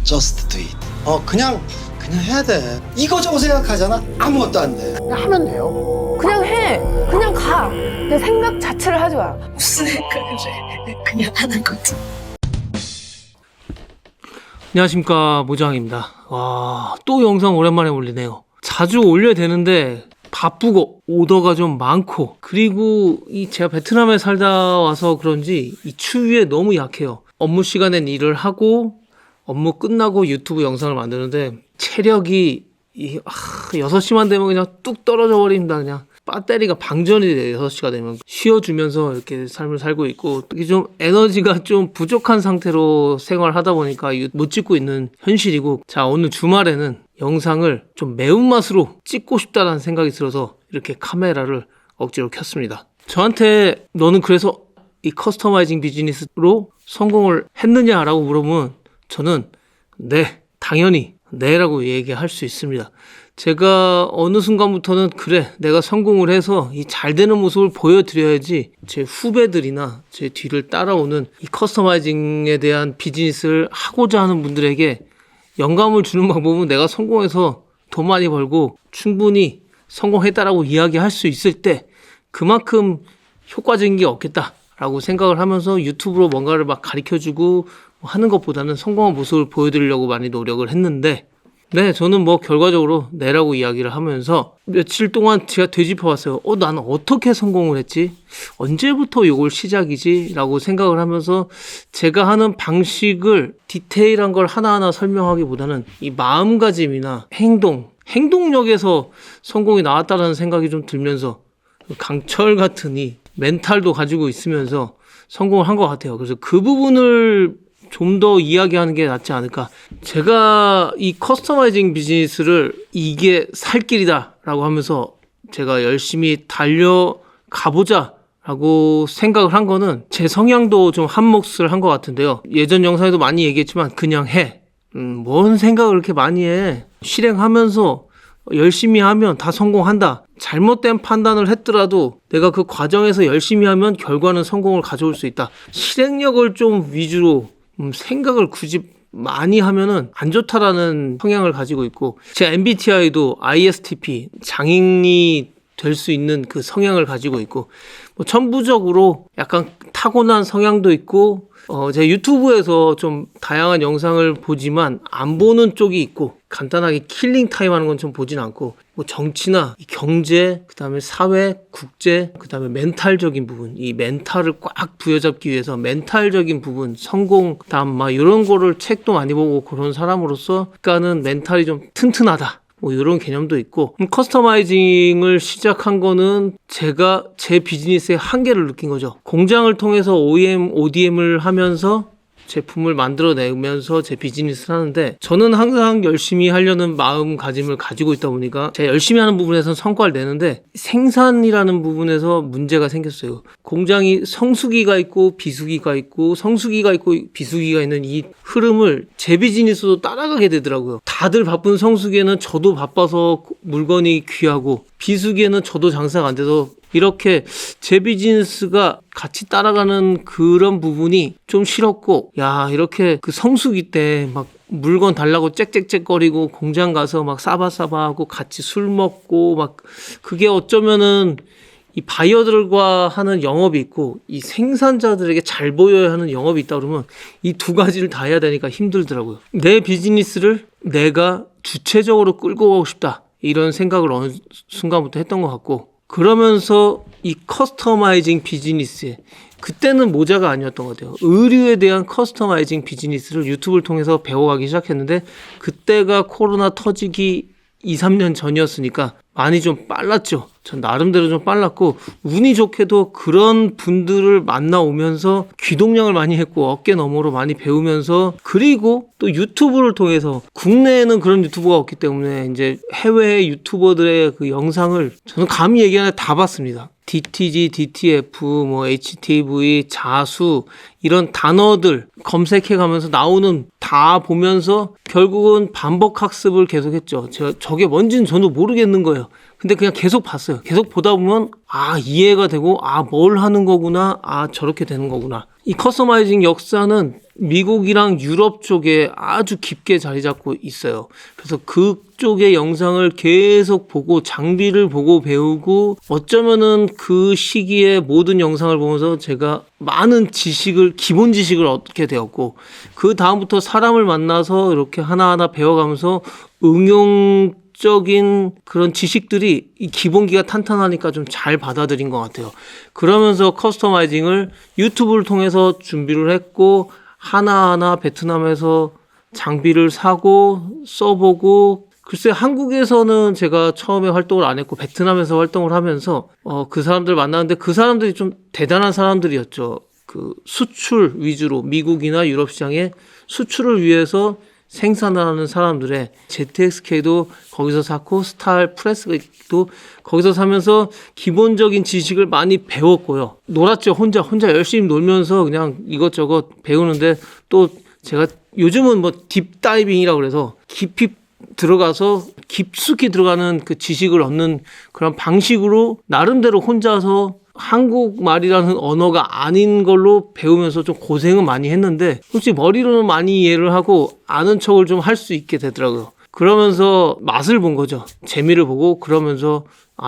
Just do it. 그냥 해야 돼. 이거저거 생각하잖아. 아무것도 안 돼. 그냥 하면 돼요. 그냥 해. 그냥 가. 내 생각 자체를 하지 마. 무슨 생각을 해. 그냥 하는 거지. 안녕하십니까, 모장입니다. 와, 또 영상 오랜만에 올리네요. 자주 올려야 되는데 바쁘고 오더가 좀 많고, 그리고 제가 베트남에 살다 와서 그런지 이 추위에 너무 약해요. 업무 시간엔 일을 하고 업무 끝나고 유튜브 영상을 만드는데 체력이 6시만 되면 그냥 뚝 떨어져 버립니다. 그냥 배터리가 방전이 돼요. 6시가 되면 쉬어주면서 이렇게 삶을 살고 있고, 이게 좀 에너지가 좀 부족한 상태로 생활하다 보니까 못 찍고 있는 현실이고, 자, 오늘 주말에는 영상을 좀 매운맛으로 찍고 싶다라는 생각이 들어서 이렇게 카메라를 억지로 켰습니다. 저한테 너는 그래서 이 커스터마이징 비즈니스로 성공을 했느냐라고 물어보면 저는 네, 당연히 네라고 얘기할 수 있습니다. 제가 어느 순간부터는 그래, 내가 성공을 해서 이 잘 되는 모습을 보여드려야지 제 후배들이나 제 뒤를 따라오는 이 커스터마이징에 대한 비즈니스를 하고자 하는 분들에게 영감을 주는 방법은 내가 성공해서 돈 많이 벌고 충분히 성공했다라고 이야기할 수 있을 때 그만큼 효과적인 게 없겠다라고 생각을 하면서 유튜브로 뭔가를 막 가르쳐주고 하는 것보다는 성공한 모습을 보여드리려고 많이 노력을 했는데, 네, 저는 결과적으로 네라고 이야기를 하면서 며칠 동안 제가 되짚어봤어요. 나는 어떻게 성공을 했지? 언제부터 이걸 시작이지? 라고 생각을 하면서 제가 하는 방식을 디테일한 걸 하나하나 설명하기보다는 이 마음가짐이나 행동력에서 성공이 나왔다는 생각이 좀 들면서 강철 같은 이 멘탈도 가지고 있으면서 성공을 한 것 같아요. 그래서 그 부분을 좀 더 이야기하는 게 낫지 않을까. 제가 이 커스터마이징 비즈니스를 이게 살 길이다 라고 하면서 제가 열심히 달려가보자 라고 생각을 한 거는 제 성향도 좀 한몫을 한 것 같은데요. 예전 영상에도 많이 얘기했지만 그냥 해. 뭔 생각을 그렇게 많이 해. 실행하면서 열심히 하면 다 성공한다. 잘못된 판단을 했더라도 내가 그 과정에서 열심히 하면 결과는 성공을 가져올 수 있다. 실행력을 좀 위주로 생각을 굳이 많이 하면은 안 좋다라는 성향을 가지고 있고, 제 MBTI도 ISTP, 장인이 될 수 있는 그 성향을 가지고 있고, 천부적으로 약간 타고난 성향도 있고, 제 유튜브에서 좀 다양한 영상을 보지만 안 보는 쪽이 있고, 간단하게 킬링 타임 하는 건 좀 보진 않고, 정치나 경제, 그 다음에 사회, 국제, 그 다음에 멘탈적인 부분, 이 멘탈을 꽉 부여잡기 위해서 멘탈적인 부분, 성공, 다음 이런 거를 책도 많이 보고 그런 사람으로서 약간은 멘탈이 좀 튼튼하다. 이런 개념도 있고, 커스터마이징을 시작한 거는 제가 제 비즈니스의 한계를 느낀 거죠. 공장을 통해서 OEM, ODM을 하면서 제품을 만들어내면서 제 비즈니스를 하는데, 저는 항상 열심히 하려는 마음가짐을 가지고 있다 보니까 제가 열심히 하는 부분에서는 성과를 내는데 생산이라는 부분에서 문제가 생겼어요. 공장이 성수기가 있고 비수기가 있고 성수기가 있고 비수기가 있는 이 흐름을 제 비즈니스도 따라가게 되더라고요. 다들 바쁜 성수기에는 저도 바빠서 물건이 귀하고, 비수기에는 저도 장사가 안 돼서 이렇게 제 비즈니스가 같이 따라가는 그런 부분이 좀 싫었고, 이렇게 그 성수기 때 막 물건 달라고 짹짹짹거리고 공장 가서 막 싸바싸바하고 같이 술 먹고 막, 그게 어쩌면은 이 바이어들과 하는 영업이 있고 이 생산자들에게 잘 보여야 하는 영업이 있다 그러면 이 두 가지를 다 해야 되니까 힘들더라고요. 내 비즈니스를 내가 주체적으로 끌고 가고 싶다, 이런 생각을 어느 순간부터 했던 것 같고, 그러면서 이 커스터마이징 비즈니스에, 그때는 모자가 아니었던 것 같아요. 의류에 대한 커스터마이징 비즈니스를 유튜브를 통해서 배워가기 시작했는데, 그때가 코로나 터지기 2-3년 전이었으니까 많이 좀 빨랐죠. 전 나름대로 좀 빨랐고, 운이 좋게도 그런 분들을 만나오면서 귀동냥을 많이 했고 어깨 너머로 많이 배우면서, 그리고 또 유튜브를 통해서, 국내에는 그런 유튜버가 없기 때문에 이제 해외 유튜버들의 그 영상을 저는 감히 얘기하는 다 봤습니다. DTG, DTF, HTV, 자수, 이런 단어들 검색해가면서 나오는 다 보면서 결국은 반복 학습을 계속했죠. 저게 뭔지는 저도 모르겠는 거예요. 근데 그냥 계속 봤어요. 계속 보다 보면 이해가 되고 뭘 하는 거구나, 저렇게 되는 거구나. 이 커스터마이징 역사는 미국이랑 유럽 쪽에 아주 깊게 자리 잡고 있어요. 그래서 그쪽의 영상을 계속 보고 장비를 보고 배우고 어쩌면은 그 시기에 모든 영상을 보면서 제가 많은 지식을 기본 지식을 얻게 되었고 그 다음부터 사람을 만나서 이렇게 하나하나 배워가면서 응용적인 그런 지식들이 이 기본기가 탄탄하니까 좀 잘 받아들인 것 같아요. 그러면서 커스터마이징을 유튜브를 통해서 준비를 했고 하나하나 베트남에서 장비를 사고 써보고 글쎄 한국에서는 제가 처음에 활동을 안 했고 베트남에서 활동을 하면서 그 사람들 만나는데 그 사람들이 좀 대단한 사람들이었죠. 그 수출 위주로 미국이나 유럽 시장에 수출을 위해서 생산하는 사람들의 ZXK도 거기서 샀고 스타일 프레스도 거기서 사면서 기본적인 지식을 많이 배웠고요. 놀았죠. 혼자 열심히 놀면서 그냥 이것저것 배우는데 또 제가 요즘은 뭐 딥다이빙이라고 그래서 깊이 들어가서 깊숙이 들어가는 그 지식을 얻는 그런 방식으로 나름대로 혼자서 한국말이라는 언어가 아닌 걸로 배우면서 좀 고생은 많이 했는데 솔직히 머리로는 많이 이해를 하고 아는 척을 좀 할 수 있게 되더라고요. 그러면서 맛을 본 거죠. 재미를 보고 그러면서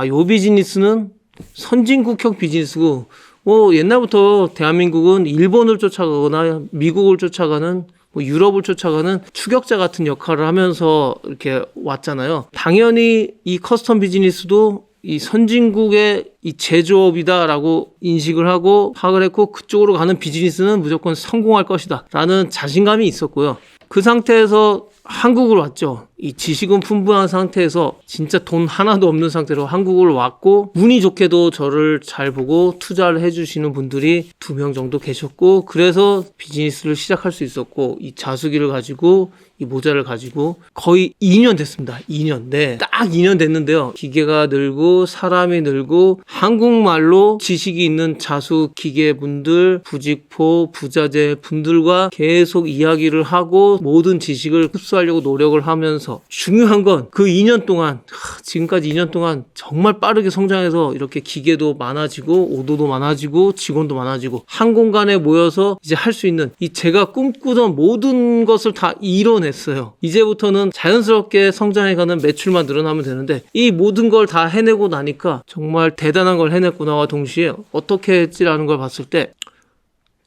요 비즈니스는 선진국형 비즈니스고 뭐 옛날부터 대한민국은 일본을 쫓아가거나 미국을 쫓아가는 뭐 유럽을 쫓아가는 추격자 같은 역할을 하면서 이렇게 왔잖아요. 당연히 이 커스텀 비즈니스도 이 선진국의 이 제조업이다라고 인식을 하고 파악을 했고 그쪽으로 가는 비즈니스는 무조건 성공할 것이다 라는 자신감이 있었고요. 그 상태에서 한국으로 왔죠. 이 지식은 풍부한 상태에서 진짜 돈 하나도 없는 상태로 한국으로 왔고 운이 좋게도 저를 잘 보고 투자를 해주시는 분들이 2명 정도 계셨고 그래서 비즈니스를 시작할 수 있었고 이 자수기를 가지고 이 모자를 가지고 거의 2년 됐습니다. 2년. 네. 딱 2년 됐는데요. 기계가 늘고 사람이 늘고 한국말로 지식이 있는 자수 기계분들, 부직포, 부자재 분들과 계속 이야기를 하고 모든 지식을 흡수하려고 노력을 하면서 중요한 건 그 2년 동안 지금까지 2년 동안 정말 빠르게 성장해서 이렇게 기계도 많아지고 오도도 많아지고 직원도 많아지고 한 공간에 모여서 이제 할 수 있는 이 제가 꿈꾸던 모든 것을 다 이뤄냈어요. 이제부터는 자연스럽게 성장해가는 매출만 늘어나면 되는데 이 모든 걸 다 해내고 나니까 정말 대단한 걸 해냈구나와 동시에 어떻게 했지라는 걸 봤을 때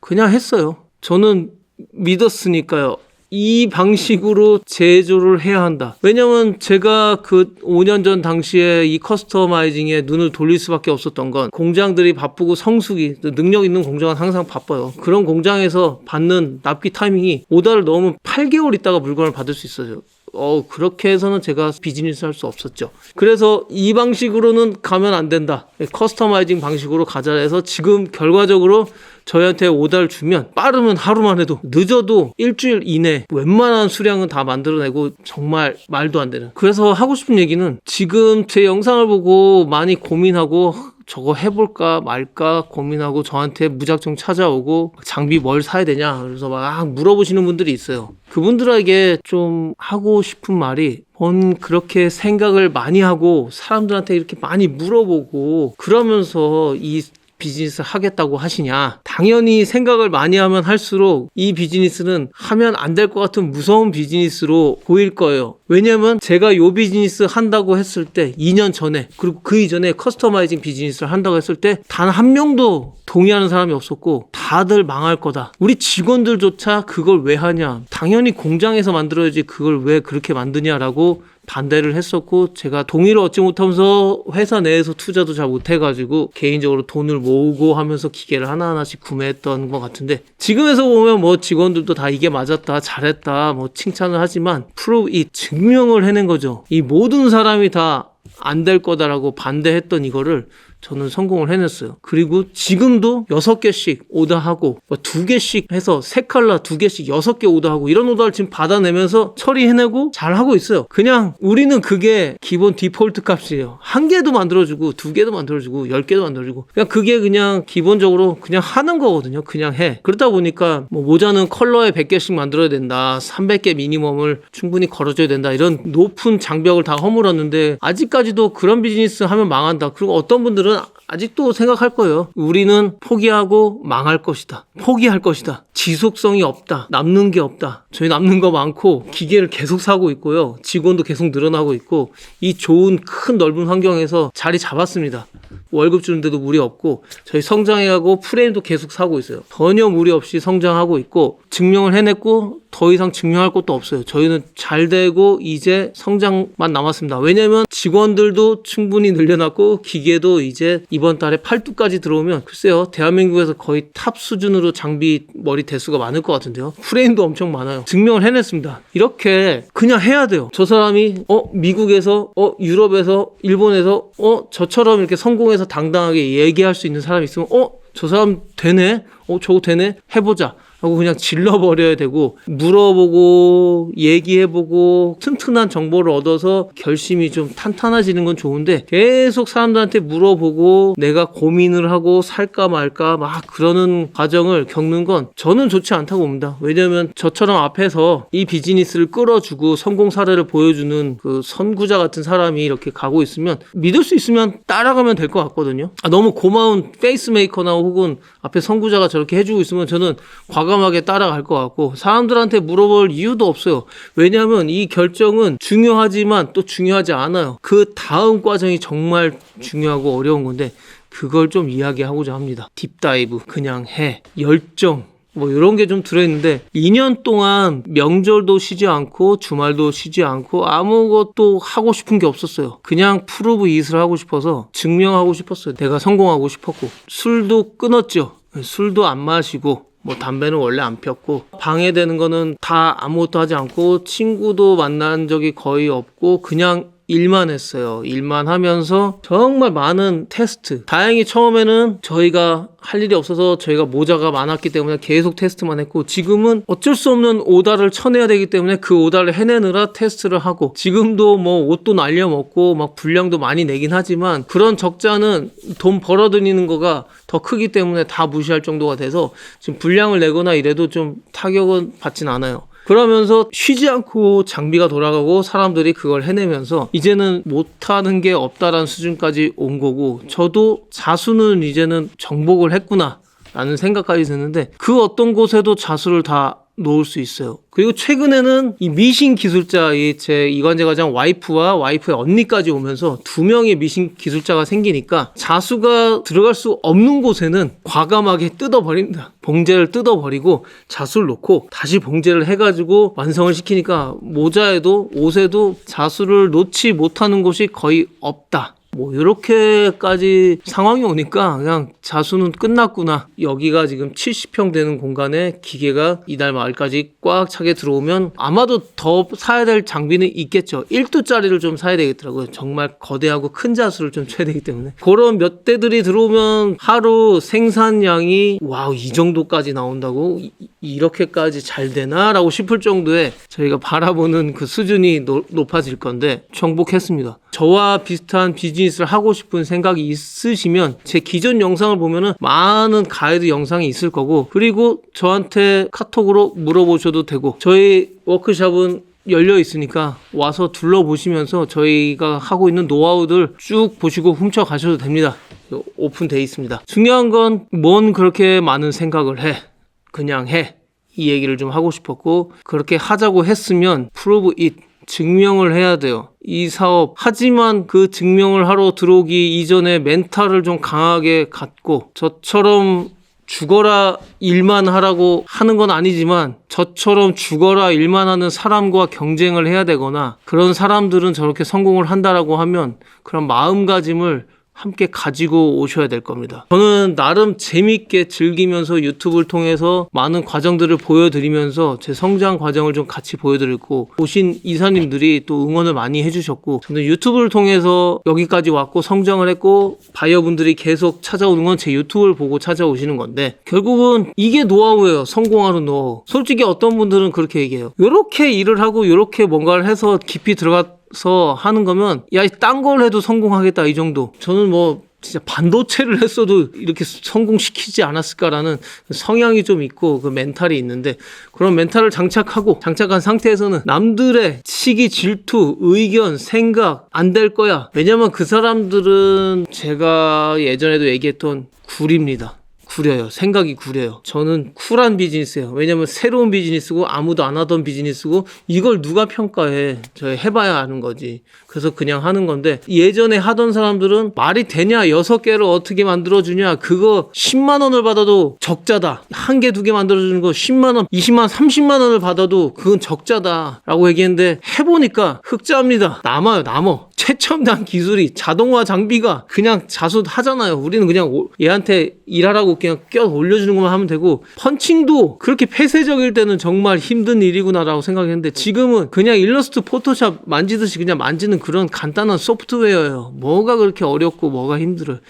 그냥 했어요. 저는 믿었으니까요. 이 방식으로 제조를 해야 한다. 왜냐면 제가 그 5년 전 당시에 이 커스터마이징에 눈을 돌릴 수밖에 없었던 건 공장들이 바쁘고 성수기, 능력 있는 공장은 항상 바빠요. 그런 공장에서 받는 납기 타이밍이 오다를 넣으면 8개월 있다가 물건을 받을 수 있어요. 그렇게 해서는 제가 비즈니스 할 수 없었죠. 그래서 이 방식으로는 가면 안 된다. 커스터마이징 방식으로 가자 해서 지금 결과적으로 저희한테 오다를 주면 빠르면 하루만 해도 늦어도 일주일 이내 웬만한 수량은 다 만들어내고 정말 말도 안 되는. 그래서 하고 싶은 얘기는 지금 제 영상을 보고 많이 고민하고 저거 해볼까 말까 고민하고 저한테 무작정 찾아오고 장비 뭘 사야 되냐 그래서 막 물어보시는 분들이 있어요. 그분들에게 좀 하고 싶은 말이 뭔 그렇게 생각을 많이 하고 사람들한테 이렇게 많이 물어보고 그러면서 이 비즈니스 하겠다고 하시냐. 당연히 생각을 많이 하면 할수록 이 비즈니스는 하면 안 될 것 같은 무서운 비즈니스로 보일 거예요. 왜냐면 제가 요 비즈니스 한다고 했을 때 2년 전에 그리고 그 이전에 커스터마이징 비즈니스를 한다고 했을 때 단 한 명도 동의하는 사람이 없었고 다들 망할 거다. 우리 직원들조차 그걸 왜 하냐. 당연히 공장에서 만들어야지 그걸 왜 그렇게 만드냐라고 반대를 했었고 제가 동의를 얻지 못하면서 회사 내에서 투자도 잘 못해가지고 개인적으로 돈을 모으고 하면서 기계를 하나하나씩 구매했던 것 같은데 지금에서 보면 뭐 직원들도 다 이게 맞았다 잘했다 뭐 칭찬을 하지만 이 증명을 해낸 거죠. 이 모든 사람이 다 안 될 거다라고 반대했던 이거를 저는 성공을 해냈어요. 그리고 지금도 6개씩 오다하고 2개씩 해서 3칼라 2개씩 6개 오다하고 이런 오다를 지금 받아내면서 처리해내고 잘하고 있어요. 그냥 우리는 그게 기본 디폴트 값이에요. 1개도 만들어주고 2개도 만들어주고 10개도 만들어주고 그냥 그게 그냥 기본적으로 그냥 하는 거거든요. 그냥 해. 그러다 보니까 뭐 모자는 컬러에 100개씩 만들어야 된다. 300개 미니멈을 충분히 걸어줘야 된다. 이런 높은 장벽을 다 허물었는데 아직까지도 그런 비즈니스 하면 망한다. 그리고 어떤 분들은 분들은 아직도 생각할 거예요. 우리는 포기하고 망할 것이다. 포기할 것이다. 지속성이 없다. 남는 게 없다. 저희 남는 거 많고 기계를 계속 사고 있고요. 직원도 계속 늘어나고 있고 이 좋은 큰 넓은 환경에서 자리 잡았습니다. 월급 주는데도 무리 없고 저희 성장해가고 프레임도 계속 사고 있어요. 전혀 무리 없이 성장하고 있고 증명을 해냈고 더 이상 증명할 것도 없어요. 저희는 잘 되고 이제 성장만 남았습니다. 왜냐면 직원들도 충분히 늘려놨고 기계도 이제 이번 달에 8두까지 들어오면 글쎄요, 대한민국에서 거의 탑 수준으로 장비 머리 대수가 많을 것 같은데요. 프레임도 엄청 많아요. 증명을 해냈습니다. 이렇게 그냥 해야 돼요. 저 사람이 미국에서 유럽에서 일본에서 저처럼 이렇게 성공해서 당당하게 얘기할 수 있는 사람이 있으면 저 사람 되네? 저거 되네? 해보자 하고 그냥 질러버려야 되고, 물어보고 얘기해보고 튼튼한 정보를 얻어서 결심이 좀 탄탄해지는 건 좋은데 계속 사람들한테 물어보고 내가 고민을 하고 살까 말까 막 그러는 과정을 겪는 건 저는 좋지 않다고 봅니다. 왜냐면 저처럼 앞에서 이 비즈니스를 끌어주고 성공 사례를 보여주는 그 선구자 같은 사람이 이렇게 가고 있으면 믿을 수 있으면 따라가면 될 것 같거든요. 너무 고마운 페이스메이커나 혹은 앞에 선구자가 저렇게 해주고 있으면 저는 과감하게 따라갈 것 같고, 사람들한테 물어볼 이유도 없어요. 왜냐하면 이 결정은 중요하지만 또 중요하지 않아요. 그 다음 과정이 정말 중요하고 어려운 건데 그걸 좀 이야기하고자 합니다. 딥다이브, 그냥 해, 열정, 뭐 이런 게 좀 들어있는데 2년 동안 명절도 쉬지 않고 주말도 쉬지 않고 아무것도 하고 싶은 게 없었어요. 그냥 프루브 이웃을 하고 싶어서 증명하고 싶었어요. 내가 성공하고 싶었고, 술도 끊었죠. 술도 안 마시고 뭐 담배는 원래 안 폈고, 방해되는 거는 다 아무것도 하지 않고 친구도 만난 적이 거의 없고 그냥 일만 했어요. 일만 하면서 정말 많은 테스트. 다행히 처음에는 저희가 할 일이 없어서 저희가 모자가 많았기 때문에 계속 테스트만 했고, 지금은 어쩔 수 없는 오다를 쳐내야 되기 때문에 그 오다를 해내느라 테스트를 하고, 지금도 뭐 옷도 날려먹고 막 분량도 많이 내긴 하지만 그런 적자는 돈 벌어들이는 거가 더 크기 때문에 다 무시할 정도가 돼서 지금 분량을 내거나 이래도 좀 타격은 받진 않아요. 그러면서 쉬지 않고 장비가 돌아가고 사람들이 그걸 해내면서 이제는 못하는 게 없다라는 수준까지 온 거고, 저도 자수는 이제는 정복을 했구나 라는 생각까지 드는데 그 어떤 곳에도 자수를 다 놓을 수 있어요. 그리고 최근에는 이 미신 기술자, 제 이관재 과장 와이프와 와이프의 언니까지 오면서 2명의 미신 기술자가 생기니까 자수가 들어갈 수 없는 곳에는 과감하게 뜯어버립니다. 봉제를 뜯어버리고 자수를 놓고 다시 봉제를 해가지고 완성을 시키니까 모자에도 옷에도 자수를 놓지 못하는 곳이 거의 없다. 뭐 이렇게까지 상황이 오니까 그냥 자수는 끝났구나. 여기가 지금 70평 되는 공간에 기계가 이달 말까지 꽉 차게 들어오면 아마도 더 사야 될 장비는 있겠죠. 1두짜리를 좀 사야 되겠더라고요. 정말 거대하고 큰 자수를 좀 쳐야 되기 때문에. 그런 몇 대들이 들어오면 하루 생산량이 와우, 이 정도까지 나온다고? 이렇게까지 잘 되나? 라고 싶을 정도의 저희가 바라보는 그 수준이 높아질 건데 정복했습니다. 저와 비슷한 비즈니스를 하고 싶은 생각이 있으시면 제 기존 영상을 보면은 많은 가이드 영상이 있을 거고, 그리고 저한테 카톡으로 물어보셔도 되고, 저희 워크숍은 열려 있으니까 와서 둘러보시면서 저희가 하고 있는 노하우들 쭉 보시고 훔쳐 가셔도 됩니다. 오픈되어 있습니다. 중요한 건 뭔 그렇게 많은 생각을 해. 그냥 해. 이 얘기를 좀 하고 싶었고, 그렇게 하자고 했으면 prove it. 증명을 해야 돼요. 이 사업. 하지만 그 증명을 하러 들어오기 이전에 멘탈을 좀 강하게 갖고, 저처럼 죽어라 일만 하라고 하는 건 아니지만 저처럼 죽어라 일만 하는 사람과 경쟁을 해야 되거나, 그런 사람들은 저렇게 성공을 한다라고 하면 그런 마음가짐을 함께 가지고 오셔야 될 겁니다. 저는 나름 재밌게 즐기면서 유튜브를 통해서 많은 과정들을 보여드리면서 제 성장 과정을 좀 같이 보여드리고, 오신 이사님들이 또 응원을 많이 해주셨고, 저는 유튜브를 통해서 여기까지 왔고 성장을 했고, 바이어분들이 계속 찾아오는 건 제 유튜브를 보고 찾아오시는 건데, 결국은 이게 노하우예요. 성공하는 노하우. 솔직히 어떤 분들은 그렇게 얘기해요. 요렇게 일을 하고 요렇게 뭔가를 해서 깊이 들어가 서 하는 거면 야, 딴 걸 해도 성공하겠다 이 정도. 저는 뭐 진짜 반도체를 했어도 이렇게 성공시키지 않았을까라는 성향이 좀 있고 그 멘탈이 있는데, 그런 멘탈을 장착한 상태에서는 남들의 시기, 질투, 의견, 생각 안 될 거야. 왜냐면 그 사람들은 제가 예전에도 얘기했던 구리입니다. 구려요. 생각이 구려요. 저는 쿨한 비즈니스예요. 왜냐면 새로운 비즈니스고 아무도 안 하던 비즈니스고 이걸 누가 평가해. 저 해봐야 아는 거지. 그래서 그냥 하는 건데, 예전에 하던 사람들은 말이 되냐, 6개를 어떻게 만들어주냐, 그거 10만 원을 받아도 적자다. 1개, 2개 만들어주는 거 10만 원, 20만 원, 30만 원을 받아도 그건 적자다 라고 얘기했는데, 해보니까 흑자입니다. 남아요. 최첨단 기술이, 자동화 장비가 그냥 자수하잖아요. 우리는 그냥 얘한테 일하라고 그냥 껴 올려주는 것만 하면 되고, 펀칭도 그렇게 폐쇄적일 때는 정말 힘든 일이구나라고 생각했는데, 지금은 그냥 일러스트 포토샵 만지듯이 그냥 만지는 그런 간단한 소프트웨어예요. 뭐가 그렇게 어렵고 뭐가 힘들어요.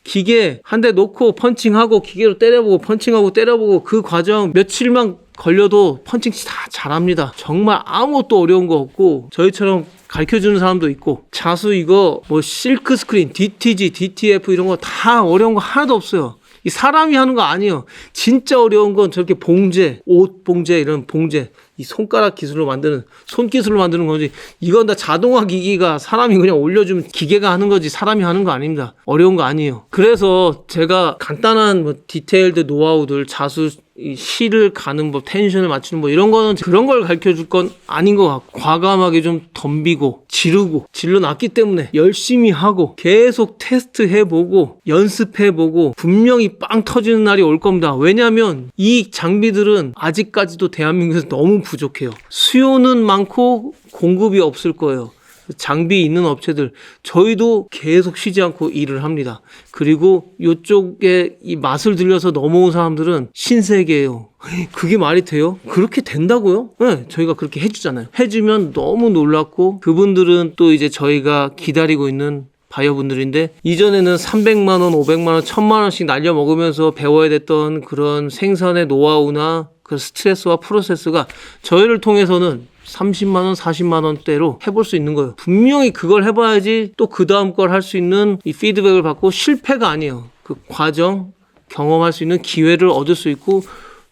기계 한 대 놓고 펀칭하고 기계로 때려보고 펀칭하고 때려보고 그 과정 며칠만 걸려도 펀칭 다 잘합니다. 정말 아무것도 어려운 거 없고, 저희처럼 가르쳐주는 사람도 있고, 자수 이거 뭐 실크 스크린, DTG, DTF 이런 거 다 어려운 거 하나도 없어요. 이 사람이 하는 거 아니에요. 진짜 어려운 건 저렇게 봉제, 옷 봉제, 이런 봉제, 이 손가락 기술로 만드는, 손기술로 만드는 거지. 이건 다 자동화 기기가 사람이 그냥 올려주면 기계가 하는 거지, 사람이 하는 거 아닙니다. 어려운 거 아니에요. 그래서 제가 간단한 뭐 디테일드 노하우들, 자수 이 실을 가는 법, 텐션을 맞추는 법, 이런 거는 그런 걸 가르쳐 줄 건 아닌 것 같고, 과감하게 좀 덤비고 지르고, 질러놨기 때문에 열심히 하고 계속 테스트 해보고 연습해보고 분명히 빵 터지는 날이 올 겁니다. 왜냐하면 이 장비들은 아직까지도 대한민국에서 너무 부족해요. 수요는 많고 공급이 없을 거예요. 장비 있는 업체들, 저희도 계속 쉬지 않고 일을 합니다. 그리고 이쪽에 이 맛을 들려서 넘어온 사람들은 신세계예요. 그게 말이 돼요? 그렇게 된다고요? 네, 저희가 그렇게 해주잖아요. 해주면 너무 놀랍고, 그분들은 또 이제 저희가 기다리고 있는 바이어분들인데, 이전에는 300만 원, 500만 원, 1000만 원씩 날려 먹으면서 배워야 됐던 그런 생산의 노하우나 그 스트레스와 프로세스가 저희를 통해서는 30만 원, 40만 원대로 해볼 수 있는 거예요. 분명히 그걸 해봐야지 또 그 다음 걸 할 수 있는 이 피드백을 받고, 실패가 아니에요. 그 과정, 경험할 수 있는 기회를 얻을 수 있고,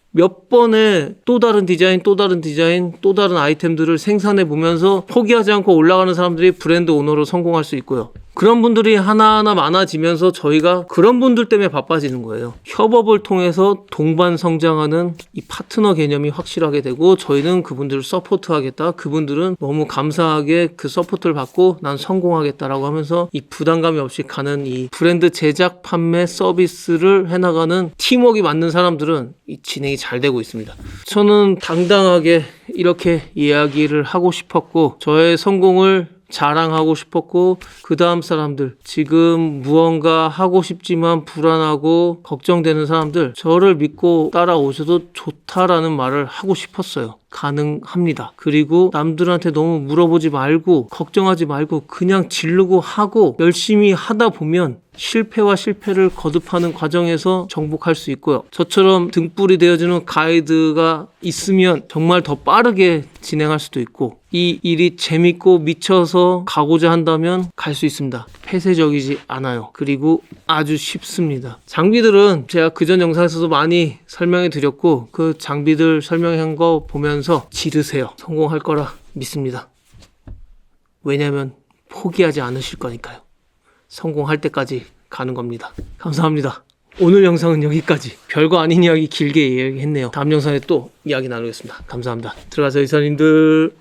몇 번의 또 다른 디자인, 또 다른 아이템들을 생산해 보면서 포기하지 않고 올라가는 사람들이 브랜드 오너로 성공할 수 있고요. 그런 분들이 하나하나 많아지면서 저희가 그런 분들 때문에 바빠지는 거예요. 협업을 통해서 동반 성장하는 이 파트너 개념이 확실하게 되고, 저희는 그분들을 서포트하겠다, 그분들은 너무 감사하게 그 서포트를 받고 난 성공하겠다라고 하면서 이 부담감이 없이 가는 이 브랜드 제작, 판매, 서비스를 해나가는 팀워크가 맞는 사람들은 이 진행이 잘 되고 있습니다. 저는 당당하게 이렇게 이야기를 하고 싶었고, 저의 성공을 자랑하고 싶었고, 그 다음 사람들, 지금 무언가 하고 싶지만 불안하고 걱정되는 사람들, 저를 믿고 따라오셔도 좋다라는 말을 하고 싶었어요. 가능합니다. 그리고 남들한테 너무 물어보지 말고 걱정하지 말고 그냥 지르고 하고 열심히 하다 보면 실패와 실패를 거듭하는 과정에서 정복할 수 있고요. 저처럼 등불이 되어주는 가이드가 있으면 정말 더 빠르게 진행할 수도 있고, 이 일이 재밌고 미쳐서 가고자 한다면 갈 수 있습니다. 폐쇄적이지 않아요. 그리고 아주 쉽습니다. 장비들은 제가 그전 영상에서도 많이 설명해 드렸고, 그 장비들 설명한 거 보면서 지르세요. 성공할 거라 믿습니다. 왜냐면 포기하지 않으실 거니까요. 성공할 때까지 가는 겁니다. 감사합니다. 오늘 영상은 여기까지. 별거 아닌 이야기 길게 이야기했네요. 다음 영상에 또 이야기 나누겠습니다. 감사합니다. 들어가세요, 이사님들.